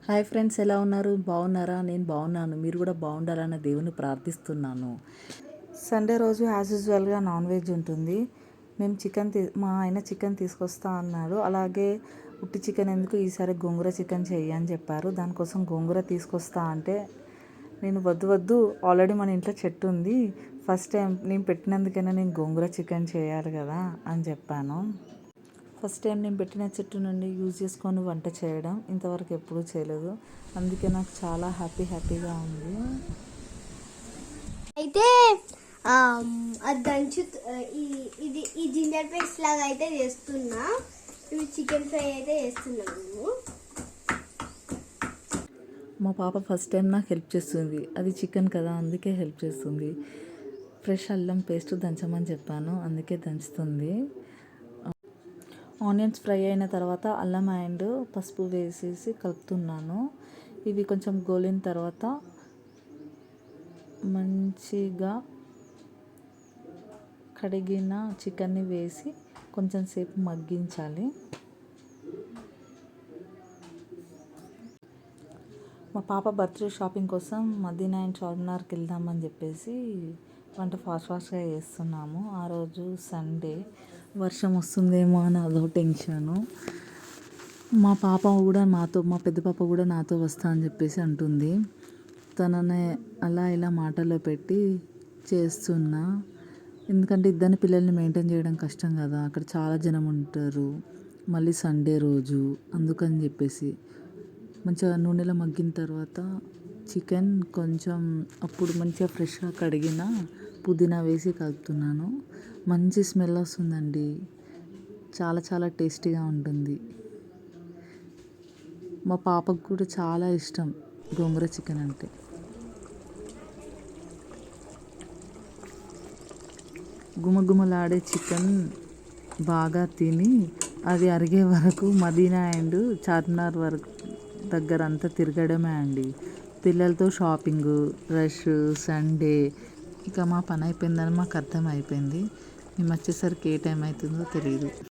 Hi friends, ఎలా ఉన్నారు? బాగున్నారా? నేను బాగున్నాను. మీరు కూడా బాగుండాలని దేవుని ప్రార్థిస్తున్నాను. సండే రోజు యాజ్ యూజువల్గా నాన్ వెజ్ ఉంటుంది. మేము మా ఆయన చికెన్ తీసుకొస్తా అన్నాడు. అలాగే ఉట్టి చికెన్ ఎందుకు, ఈసారి గోంగూర చికెన్ చెయ్యి అని చెప్పారు. దానికోసం గోంగూర తీసుకొస్తా అంటే నేను వద్దు ఆల్రెడీ మన ఇంట్లో చెట్టు ఉంది, ఫస్ట్ టైం నేను పెట్టినందుకైనా నేను గోంగూర చికెన్ చేయాలి కదా అని చెప్పాను. ఫస్ట్ టైం నేను పెట్టిన చెట్టు నుండి యూజ్ చేసుకొని వంట చేయడం ఇంతవరకు ఎప్పుడూ చేయలేదు. అందుకే నాకు చాలా హ్యాపీగా ఉంది. అయితే అది దంచు ఈ జింజర్ పేస్ట్ లాగా అయితే చేస్తున్నా. ఇవి చికెన్ ఫ్రై అయితే చేస్తున్నాము. మా పాప ఫస్ట్ టైం నాకు హెల్ప్ చేస్తుంది. అది చికెన్ కదా, అందుకే హెల్ప్ చేస్తుంది. ఫ్రెష్ అల్లం పేస్ట్ దంచమని చెప్పాను, అందుకే దంచుతుంది. ఆనియన్స్ ఫ్రై అయిన తర్వాత అల్లం అండ్ పసుపు వేసేసి కలుపుతున్నాను. ఇవి కొంచెం గోలిన తర్వాత మంచిగా కడిగిన చికెన్ని వేసి కొంచెం సేపు మగ్గించాలి. మా పాప బర్త్డే షాపింగ్ కోసం మదీనా అండ్ చార్మినార్కి వెళ్దామని చెప్పేసి వంట ఫాస్ట్గా చేస్తున్నాము. ఆ రోజు సండే, వర్షం వస్తుందేమో అని అదో టెన్షను. మా పెద్ద పాప కూడా నాతో వస్తా అని చెప్పేసి అంటుంది. తనని అలా ఇలా మాటల్లో పెట్టి చేస్తున్నా. ఎందుకంటే ఇద్దరిని పిల్లల్ని మెయింటైన్ చేయడం కష్టం కదా, అక్కడ చాలా జనం ఉంటారు, మళ్ళీ సండే రోజు. అందుకని చెప్పేసి మంచిగా నూనెలో మగ్గిన తర్వాత చికెన్ కొంచెం అప్పుడు మంచిగా ఫ్రెష్గా కడిగిన పుదీనా వేసి కలుపుతున్నాను. మంచి స్మెల్ వస్తుందండి, చాలా టేస్టీగా ఉంటుంది. మా పాపకు కూడా చాలా ఇష్టం గోంగూర చికెన్ అంటే. గుమగుమలాడే చికెన్ బాగా తిని అది అరిగే వరకు మదీనా అండ్ చార్మినార్ వరకు దగ్గర అంతా తిరగడమే అండి. పిల్లలతో షాపింగ్, రష్, సండే, ఇక మా పని అయిపోయిందని మాకు అర్థం అయిపోయింది. మేము వచ్చేసరికి ఏ టైం అవుతుందో తెలియదు.